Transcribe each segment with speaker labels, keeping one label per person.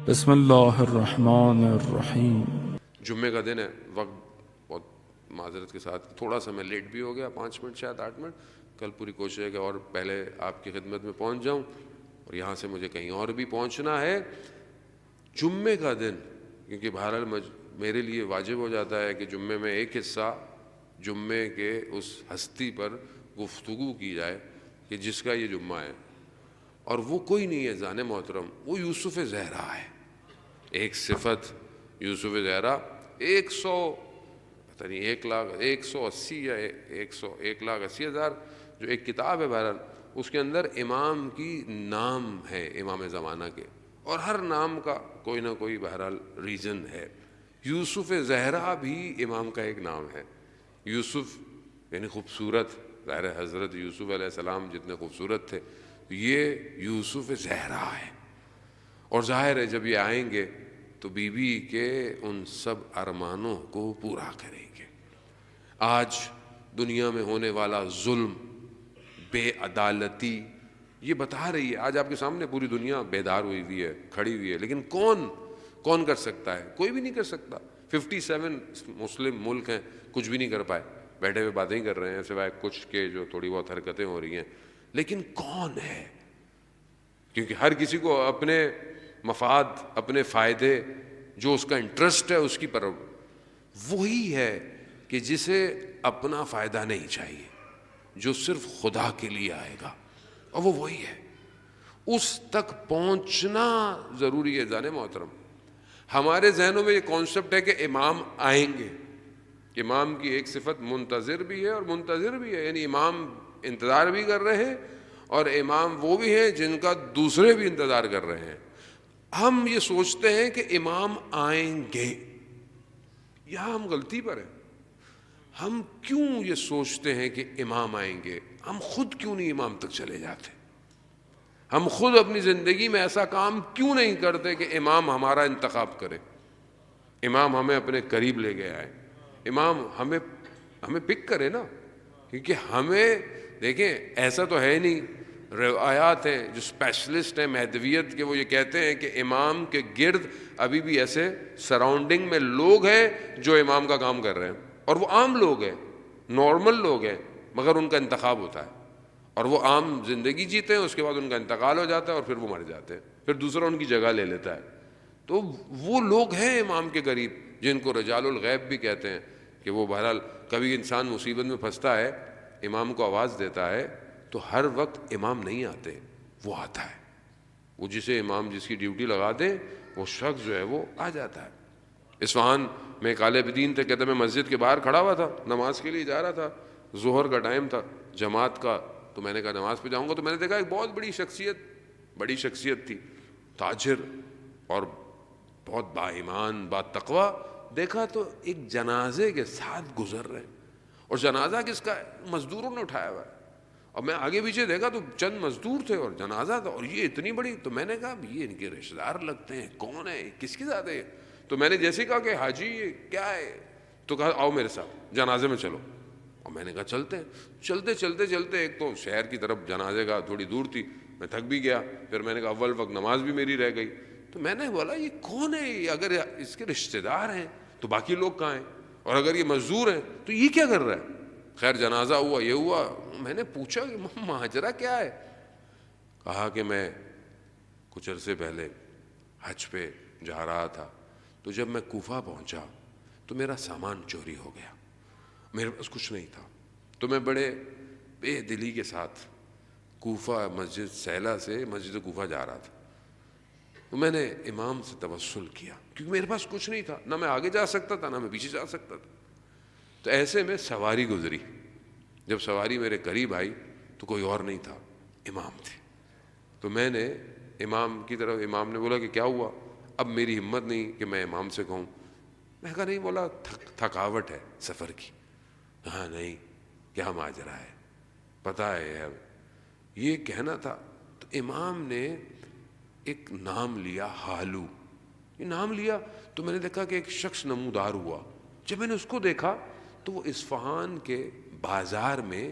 Speaker 1: بسم اللہ الرحمن الرحیم۔
Speaker 2: جمعے کا دن ہے، وقت بہت معذرت کے ساتھ تھوڑا سا میں لیٹ بھی ہو گیا، 5 منٹ شاید 8 منٹ۔ کل پوری کوشش ہے کہ اور پہلے آپ کی خدمت میں پہنچ جاؤں، اور یہاں سے مجھے کہیں اور بھی پہنچنا ہے۔ جمعے کا دن کیونکہ بہرحال میرے لیے واجب ہو جاتا ہے کہ جمعے میں ایک حصہ جمعے کے اس ہستی پر گفتگو کی جائے کہ جس کا یہ جمعہ ہے، اور وہ کوئی نہیں ہے ذان محترم، وہ یوسف زہرا ہے۔ ایک صفت یوسف زہرا 180 یا 1,80,000 جو ایک کتاب ہے، بہرحال اس کے اندر امام کی نام ہے، امام زمانہ کے، اور ہر نام کا کوئی نہ کوئی بہرحال ریزن ہے۔ یوسف زہرا بھی امام کا ایک نام ہے۔ یوسف یعنی خوبصورت، ظاہر ہے حضرت یوسف علیہ السلام جتنے خوبصورت تھے، یہ یوسف زہرا ہے۔ اور ظاہر ہے جب یہ آئیں گے تو بیوی کے ان سب ارمانوں کو پورا کریں گے۔ آج دنیا میں ہونے والا ظلم، بے عدالتی، یہ بتا رہی ہے۔ آج آپ کے سامنے پوری دنیا بیدار ہوئی ہے، کھڑی ہوئی ہے، لیکن کون کر سکتا ہے؟ کوئی بھی نہیں کر سکتا۔ 57 مسلم ملک ہیں، کچھ بھی نہیں کر پائے، بیٹھے ہوئے باتیں ہی کر رہے ہیں، سوائے کچھ کے جو تھوڑی بہت حرکتیں ہو رہی ہیں۔ لیکن کون ہے؟ کیونکہ ہر کسی کو اپنے مفاد، اپنے فائدے، جو اس کا انٹرسٹ ہے اس کی وہی ہے کہ جسے اپنا فائدہ نہیں چاہیے، جو صرف خدا کے لیے آئے گا، اور وہ وہی ہے۔ اس تک پہنچنا ضروری ہے ذان محترم۔ ہمارے ذہنوں میں یہ کانسیپٹ ہے کہ امام آئیں گے۔ امام کی ایک صفت منتظر بھی ہے اور منتظر بھی ہے، یعنی امام انتظار بھی کر رہے ہیں، اور امام وہ بھی ہیں جن کا دوسرے بھی انتظار کر رہے ہیں۔ ہم یہ سوچتے ہیں کہ امام آئیں گے، یہاں ہم غلطی پر ہیں۔ ہم کیوں یہ سوچتے ہیں کہ امام آئیں گے؟ ہم خود کیوں نہیں امام تک چلے جاتے؟ ہم خود اپنی زندگی میں ایسا کام کیوں نہیں کرتے کہ امام ہمارا انتخاب کرے، امام ہمیں اپنے قریب لے کے آئے، امام ہمیں پک کرے نا؟ کیونکہ ہمیں دیکھیں، ایسا تو ہے نہیں، روایات ہیں جو اسپیشلسٹ ہیں مہدویت کے، وہ یہ کہتے ہیں کہ امام کے گرد ابھی بھی ایسے سراؤنڈنگ میں لوگ ہیں جو امام کا کام کر رہے ہیں، اور وہ عام لوگ ہیں، نارمل لوگ ہیں، مگر ان کا انتخاب ہوتا ہے، اور وہ عام زندگی جیتے ہیں، اس کے بعد ان کا انتقال ہو جاتا ہے، اور پھر وہ مر جاتے ہیں، پھر دوسرا ان کی جگہ لے لیتا ہے۔ تو وہ لوگ ہیں امام کے قریب، جن کو رجال الغیب بھی کہتے ہیں، کہ وہ بہرحال کبھی انسان مصیبت میں پھنستا ہے، امام کو آواز دیتا ہے، تو ہر وقت امام نہیں آتے، وہ آتا ہے، وہ جسے امام جس کی ڈیوٹی لگا دے، وہ شخص جو ہے وہ آ جاتا ہے۔ اصفہان میں ایک عالم دین تھے، کہتے میں مسجد کے باہر کھڑا ہوا تھا، نماز کے لیے جا رہا تھا، ظہر کا ٹائم تھا جماعت کا، تو میں نے کہا نماز پہ جاؤں گا، تو میں نے دیکھا ایک بہت بڑی شخصیت تھی، تاجر اور بہت با ایمان، با تقوی۔ دیکھا تو ایک جنازے کے ساتھ گزر رہے ہیں، اور جنازہ کس کا ہے؟ مزدوروں نے اٹھایا ہوا ہے، اور میں آگے پیچھے دیکھا تو چند مزدور تھے اور جنازہ تھا، اور یہ اتنی بڑی، تو میں نے کہا یہ ان کے رشتہ دار لگتے ہیں، کون ہے، کس کے ساتھ ہے؟ تو میں نے جیسے کہا کہ حاجی یہ کیا ہے، تو کہا آؤ میرے ساتھ جنازے میں چلو، اور میں نے کہا چلتے ہیں۔ چلتے ایک تو شہر کی طرف جنازے کا تھوڑی دور تھی، میں تھک بھی گیا، پھر میں نے کہا اول وقت نماز بھی میری رہ گئی، تو میں نے بولا یہ کون ہے؟ اگر اس کے رشتہ دار ہیں تو باقی لوگ کہاں ہیں، اور اگر یہ مزدور ہیں تو یہ کیا کر رہا ہے؟ خیر جنازہ ہوا، یہ ہوا، میں نے پوچھا کہ ماجرا کیا ہے؟ کہا کہ میں کچھ عرصے پہلے حج پہ جا رہا تھا، تو جب میں کوفہ پہنچا تو میرا سامان چوری ہو گیا، میرے پاس کچھ نہیں تھا، تو میں بڑے بے دلی کے ساتھ کوفہ مسجد سیلا سے مسجد کوفہ جا رہا تھا، تو میں نے امام سے توسل کیا، کیونکہ میرے پاس کچھ نہیں تھا، نہ میں آگے جا سکتا تھا نہ میں پیچھے جا سکتا تھا۔ تو ایسے میں سواری گزری، جب سواری میرے قریب آئی تو کوئی اور نہیں تھا، امام تھے۔ تو میں نے امام کی طرف، امام نے بولا کہ کیا ہوا؟ اب میری ہمت نہیں کہ میں امام سے کہوں، میں کہا نہیں، بولا تھکاوٹ ہے سفر کی۔ ہاں نہیں، کیا ماجرا ہے؟ پتہ ہے یہ کہنا تھا۔ تو امام نے ایک نام لیا، حالو، یہ نام لیا، تو میں نے دیکھا کہ ایک شخص نمودار ہوا۔ جب میں نے اس کو دیکھا تو وہ اصفہان کے بازار میں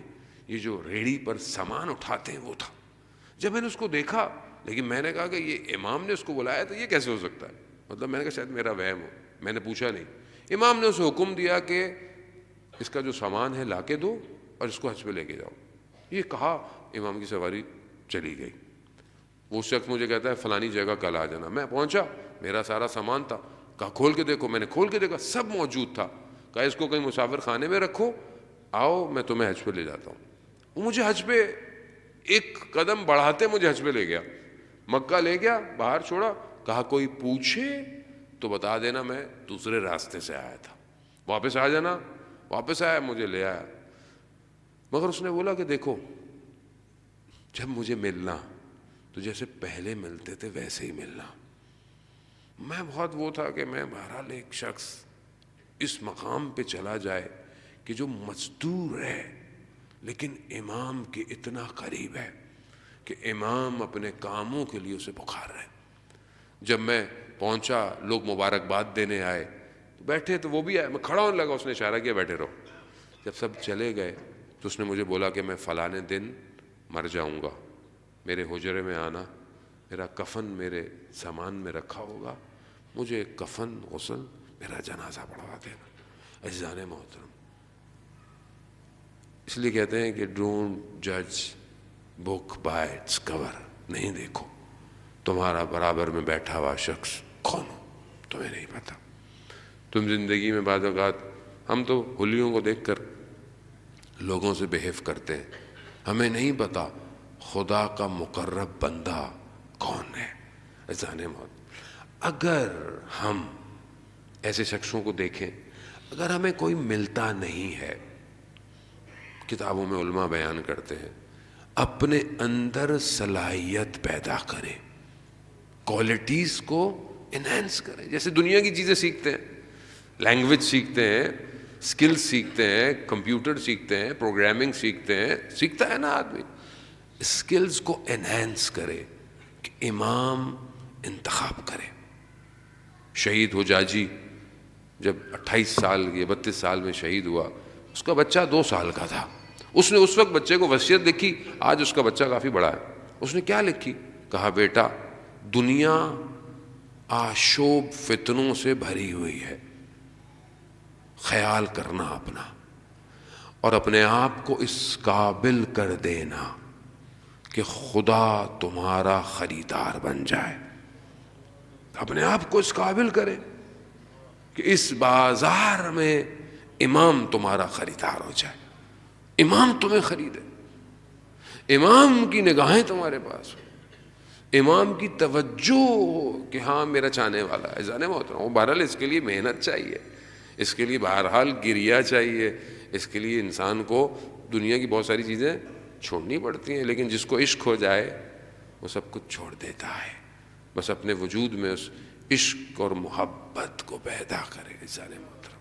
Speaker 2: یہ جو ریڑھی پر سامان اٹھاتے ہیں وہ تھا۔ جب میں نے اس کو دیکھا لیکن میں نے کہا کہ یہ امام نے اس کو بلایا تو یہ کیسے ہو سکتا ہے؟ مطلب میں نے کہا شاید میرا وہم ہو، میں نے پوچھا نہیں. امام نے اسے حکم دیا کہ اس کا جو سامان ہے لا کے دو اور اس کو حج پہ لے کے جاؤ. یہ کہا امام کی سواری چلی گئی. وہ شخص مجھے کہتا ہے فلانی جگہ کل آ جانا. میں پہنچا، میرا سارا سامان تھا. کہا کھول کے دیکھو. میں نے کھول کے دیکھا، سب موجود تھا. کہا اس کو کہیں مسافر خانے میں رکھو، آؤ میں تمہیں حج پہ لے جاتا ہوں. وہ مجھے حج پہ ایک قدم بڑھاتے مجھے حج پہ لے گیا، مکہ لے گیا، باہر چھوڑا. کہا کوئی پوچھے تو بتا دینا میں دوسرے راستے سے آیا تھا، واپس آ جانا. واپس آیا، مجھے لے آیا. مگر اس نے بولا کہ دیکھو جب مجھے ملنا تو جیسے پہلے ملتے تھے ویسے ہی ملنا. میں بہت وہ تھا کہ میں بہرحال ایک شخص اس مقام پہ چلا جائے کہ جو مزدور ہے لیکن امام کے اتنا قریب ہے کہ امام اپنے کاموں کے لیے اسے پکار رہے. جب میں پہنچا، لوگ مبارکباد دینے آئے، بیٹھے تو وہ بھی آئے. میں کھڑا ہونے لگا، اس نے اشارہ کیا بیٹھے رہو. جب سب چلے گئے تو اس نے مجھے بولا کہ میں فلانے دن مر جاؤں گا، میرے حجرے میں آنا، میرا کفن میرے سامان میں رکھا ہوگا، مجھے کفن غسل میرا جنازہ پڑھوا دینا. عزیزان محترم، اس لیے کہتے ہیں کہ ڈونٹ جج بک بائی اٹس کور. نہیں دیکھو تمہارا برابر میں بیٹھا ہوا شخص کون ہو تمہیں نہیں پتا. تم زندگی میں بعض اوقات ہم تو حلیوں کو دیکھ کر لوگوں سے بہیو کرتے ہیں، ہمیں نہیں پتا خدا کا مقرب بندہ کون ہے. عزیزان محترم، اگر ہم ایسے شخصوں کو دیکھیں، اگر ہمیں کوئی ملتا نہیں ہے، کتابوں میں علماء بیان کرتے ہیں اپنے اندر صلاحیت پیدا کریں، کوالٹیز کو انہینس کریں. جیسے دنیا کی چیزیں سیکھتے ہیں، لینگویج سیکھتے ہیں، اسکلز سیکھتے ہیں، کمپیوٹر سیکھتے ہیں، پروگرامنگ سیکھتے ہیں، سیکھتا ہے نا آدمی. اسکلز کو انہینس کرے کہ امام انتخاب کرے. شہید حجاجی جب 28 سال یا 32 سال میں شہید ہوا، اس کا بچہ 2 سال کا تھا. اس نے اس وقت بچے کو وصیت لکھی، آج اس کا بچہ کافی بڑا ہے. اس نے کیا لکھی؟ کہا بیٹا دنیا آشوب فتنوں سے بھری ہوئی ہے، خیال کرنا اپنا اور اپنے آپ کو اس قابل کر دینا کہ خدا تمہارا خریدار بن جائے. اپنے آپ کو اس قابل کرے کہ اس بازار میں امام تمہارا خریدار ہو جائے، امام تمہیں خریدے، امام کی نگاہیں تمہارے پاس ہو، امام کی توجہ ہو کہ ہاں میرا چاہنے والا ہے. جانے میں ہوتا ہوں بہرحال اس کے لیے محنت چاہیے، اس کے لیے بہرحال گریا چاہیے، اس کے لیے انسان کو دنیا کی بہت ساری چیزیں چھوڑنی پڑتی ہیں. لیکن جس کو عشق ہو جائے وہ سب کچھ چھوڑ دیتا ہے، بس اپنے وجود میں اس عشق اور محبت کو پیدا کرے. جانے محترم